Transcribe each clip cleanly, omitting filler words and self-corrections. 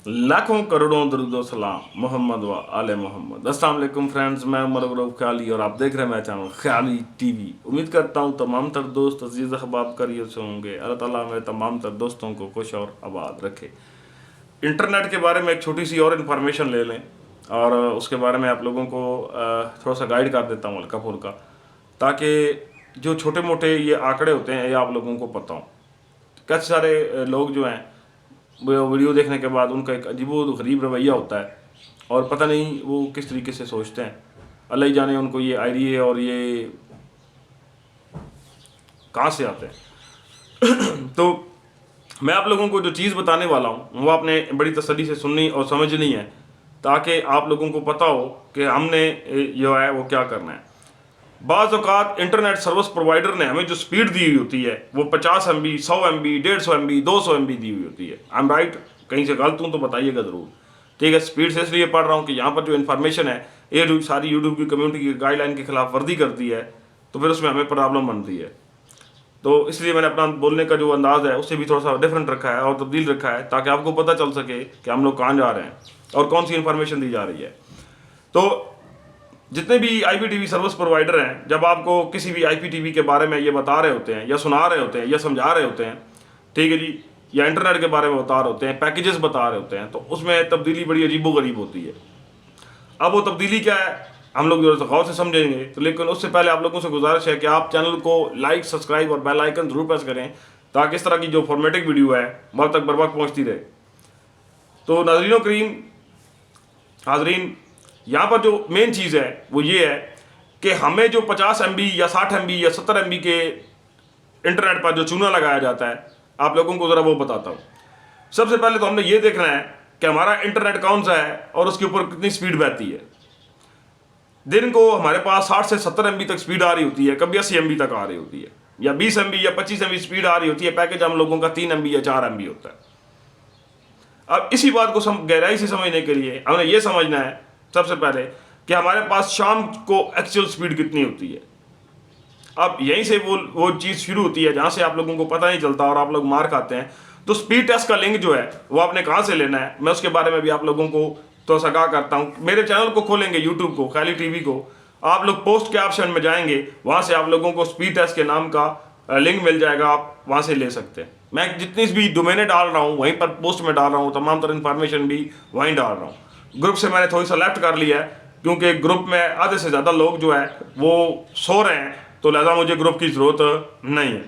लाखों करोड़ों दरूदो सलाम मोहम्मद व आले मोहम्मद। अस्सलाम वालेकुम फ्रेंड्स, मैं उमर गरूब ख्याली और आप देख रहे हैं मेरा चैनल ख्याली टीवी। उम्मीद करता हूँ तमाम तर दोस्त अजीज़ अहबाब करियर से होंगे। अल्लाह ताला मेरे तमाम तर दोस्तों को खुश और आबाद रखे। इंटरनेट के बारे में एक छोटी सी और इन्फॉर्मेशन ले लें और उसके बारे में आप लोगों को थोड़ा सा गाइड कर देता हूँ हल्का फुल्का, ताकि जो छोटे मोटे ये आंकड़े होते हैं ये आप लोगों को पता हो। कैसे सारे लोग जो हैं वो वीडियो देखने के बाद उनका एक अजीबो गरीब रवैया होता है और पता नहीं वो किस तरीके से सोचते हैं। अल्लाह ही जाने उनको ये आइडिया और ये कहाँ से आते हैं। तो मैं आप लोगों को जो चीज़ बताने वाला हूँ वो आपने बड़ी तसल्ली से सुननी और समझनी है, ताकि आप लोगों को पता हो कि हमने जो है वो क्या करना है। बाज़ औक़ात इंटरनेट सर्विस प्रोवाइडर ने हमें जो स्पीड दी हुई होती है वो 50 MB, 100 MB, 150 MB, 200 MB दी हुई होती है। I am right? कहीं से गलत हूँ तो बताइएगा ज़रूर। ठीक है, स्पीड से इसलिए पढ़ रहा हूँ कि यहाँ पर जो इन्फॉर्मेशन है ये जो सारी यूट्यूब की कम्युनिटी की गाइडलाइन की खिलाफ वर्जी करती है, तो फिर उसमें हमें प्रॉब्लम बनती है। तो इसलिए मैंने अपना बोलने का जो अंदाज़ है उससे भी थोड़ा सा डिफरेंट रखा है और तब्दील रखा है, ताकि आपको पता चल सके कि हम लोग कहाँ जा रहे हैं और कौन सी इन्फॉर्मेशन दी जा रही है। तो जितने भी IPTV सर्विस प्रोवाइडर हैं, जब आपको किसी भी IPTV के बारे में ये बता रहे होते हैं या सुना रहे होते हैं या समझा रहे होते हैं, ठीक है जी, या इंटरनेट के बारे में बता रहे होते हैं, पैकेजेस बता रहे होते हैं, तो उसमें तब्दीली बड़ी अजीबो गरीब होती है। अब वो तब्दीली क्या है हम लोग जो गौर से समझेंगे, तो लेकिन उससे पहले आप लोगों से गुजारिश है कि आप चैनल को लाइक, सब्सक्राइब और बेल आइकन जरूर प्रेस करें, ताकि इस तरह की जो फॉर्मेटिक वीडियो है वक्त तक बर वक्त पहुँचती रहे। तो नाज़रीनो करीम, हाजरीन, यहाँ पर जो मेन चीज़ है वो ये है कि हमें जो 50 MB या 60 MB या 70 MB के इंटरनेट पर जो चूना लगाया जाता है, आप लोगों को ज़रा वो बताता हूँ। सबसे पहले तो हमने ये देखना है कि हमारा इंटरनेट कौन सा है और उसके ऊपर कितनी स्पीड बहती है। दिन को हमारे पास 60 से 70 MB तक स्पीड आ रही होती है, कभी 80 MB तक आ रही होती है, या 20 MB या 25 MB स्पीड आ रही होती है। पैकेज हम लोगों का 3 MB या 4 MB होता है। अब इसी बात को गहराई से समझने के लिए हमें यह समझना है सबसे पहले कि हमारे पास शाम को एक्चुअल स्पीड कितनी होती है। अब यहीं से वो चीज़ शुरू होती है जहाँ से आप लोगों को पता नहीं चलता और आप लोग मार खाते हैं। तो स्पीड टेस्ट का लिंक जो है वो आपने कहाँ से लेना है, मैं उसके बारे में भी आप लोगों को तो आगाह करता हूँ। मेरे चैनल को खोलेंगे, यूट्यूब को, ख्याली टीवी को, आप लोग पोस्ट के ऑप्शन में जाएंगे, वहाँ से आप लोगों को स्पीड टेस्ट के नाम का लिंक मिल जाएगा, आप वहाँ से ले सकते हैं। मैं जितनी भी डोमेने डाल रहा हूँ वहीं पर पोस्ट में डाल रहा हूँ, तमाम तरह इन्फॉर्मेशन भी वहीं डाल रहा हूँ। ग्रुप से मैंने थोड़ी सा लेफ्ट कर लिया है क्योंकि ग्रुप में आधे से ज़्यादा लोग जो है वो सो रहे हैं, तो लिहाजा मुझे ग्रुप की ज़रूरत नहीं है।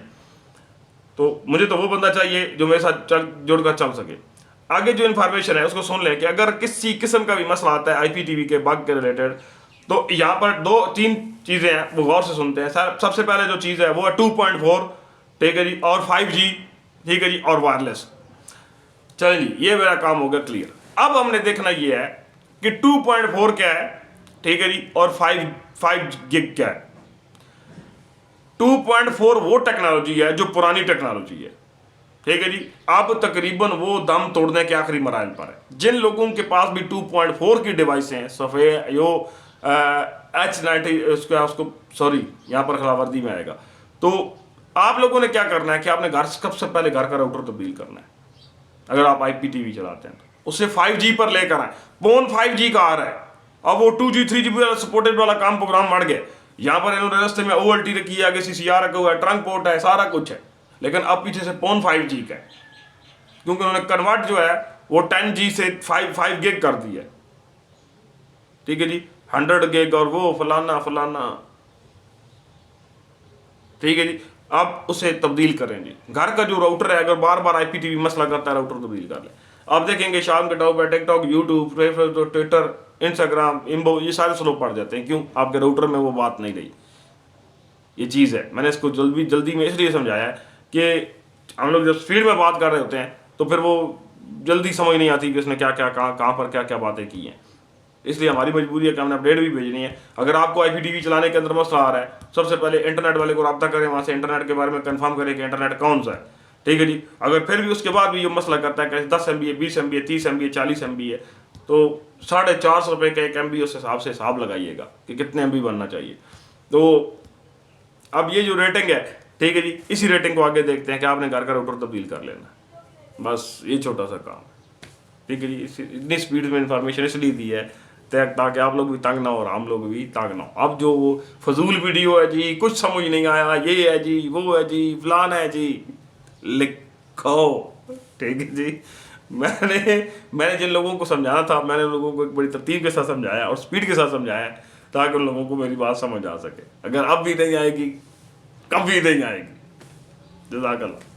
तो मुझे तो वो बंदा चाहिए जो मेरे साथ जुड़कर चल सके। आगे जो इन्फॉर्मेशन है उसको सुन लें कि अगर किसी किस्म का भी मसला आता है IPTV के बग के रिलेटेड, तो यहाँ पर 2-3 चीज़ें हैं वो गौर से सुनते हैं। सबसे पहले जो चीज़ है वो है 2.4, ठीक है जी, और 5G, ठीक है जी, और वायरलेस। चलिए जी, ये मेरा काम हो गया क्लियर। अब हमने देखना ये है कि 2.4 क्या है, ठीक है जी, और 5 गिग क्या है। 2.4 वो टेक्नोलॉजी है जो पुरानी टेक्नोलॉजी है, ठीक है जी। अब तकरीबन वो दम तोड़ने के आखिरी मराहल पर है। जिन लोगों के पास भी 2.4 की डिवाइस हैं, सफ़े यो H90 उसको सॉरी यहाँ पर खिलाफवर्दी में आएगा, तो आप लोगों ने क्या करना है कि आपने घर सबसे पहले घर का राउटर तब्दील करना है। अगर आप IPTV चलाते हैं तो उससे 5G पर लेकर आए। फोन 5G का आ रहा है, अब वो 2G 3GB वाला सपोर्टेड वाला काम प्रोग्राम मर गया। यहाँ पर इन्होंने रास्ते में OLT रखी है, आगे CCR रखा हुआ है, ट्रंक पोर्ट है, सारा कुछ है, लेकिन अब पीछे से फोन 5G का है क्योंकि उन्होंने कन्वर्ट जो है वो 10G से 5 गिग कर दिया है, ठीक है जी, 100 गिग और वो फलाना फलाना, ठीक है जी। आप उसे तब्दील करें जी। घर का जो राउटर है अगर बार बार IPTV मसला करता है, राउटर तब्दील कर लें। आप देखेंगे शाम के टाइम पर टिकटॉक, यूट्यूब, ट्विटर, इंस्टाग्राम, इम्बो, ये सारे स्लो पड़ जाते हैं। क्यों? आपके राउटर में वो बात नहीं रही। ये चीज़ है, मैंने इसको जल्दी में इसलिए समझाया है कि हम लोग जब स्पीड में बात कर रहे होते हैं तो फिर वो जल्दी समझ नहीं आती कि उसने क्या क्या कहाँ पर क्या क्या बातें की हैं। इसलिए हमारी मजबूरी है कि हमने अपडेट भी भेजनी है। अगर आपको IPTV चलाने के अंदर मसला आ रहा है, सबसे पहले इंटरनेट वाले को रब्ता करें, वहाँ से इंटरनेट के बारे में कंफर्म करें कि इंटरनेट कौन सा है, ठीक है जी। अगर फिर भी उसके बाद भी ये मसला करता है कि 10 MB है, 20 MB है, 30 MB है, 40 MB है, तो 450 रुपये का 1 MB उस हिसाब से हिसाब लगाइएगा कि कितने MB बनना चाहिए। तो अब ये जो रेटिंग है, ठीक है जी, इसी रेटिंग को आगे देखते हैं कि आपने घर का राउटर तब्दील कर लेना, बस ये छोटा सा काम है। ठीक है जी। इतनी स्पीड में इंफॉर्मेशन इसलिए दी है ताकि आप लोग भी तंग ना हो और हम लोग भी तंग ना हो। अब जो वो फजूल वीडियो है जी, कुछ समझ नहीं आया, ये है जी, वो है जी, फलान है जी, लिखो, ठीक है जी। मैंने जिन लोगों को समझाना था, मैंने उन लोगों को एक बड़ी तरतीब के साथ समझाया और स्पीड के साथ समझाया ताकि उन लोगों को मेरी बात समझ आ सके। अगर अब भी नहीं आएगी, कभी नहीं आएगी। जज़ाकल्लाह।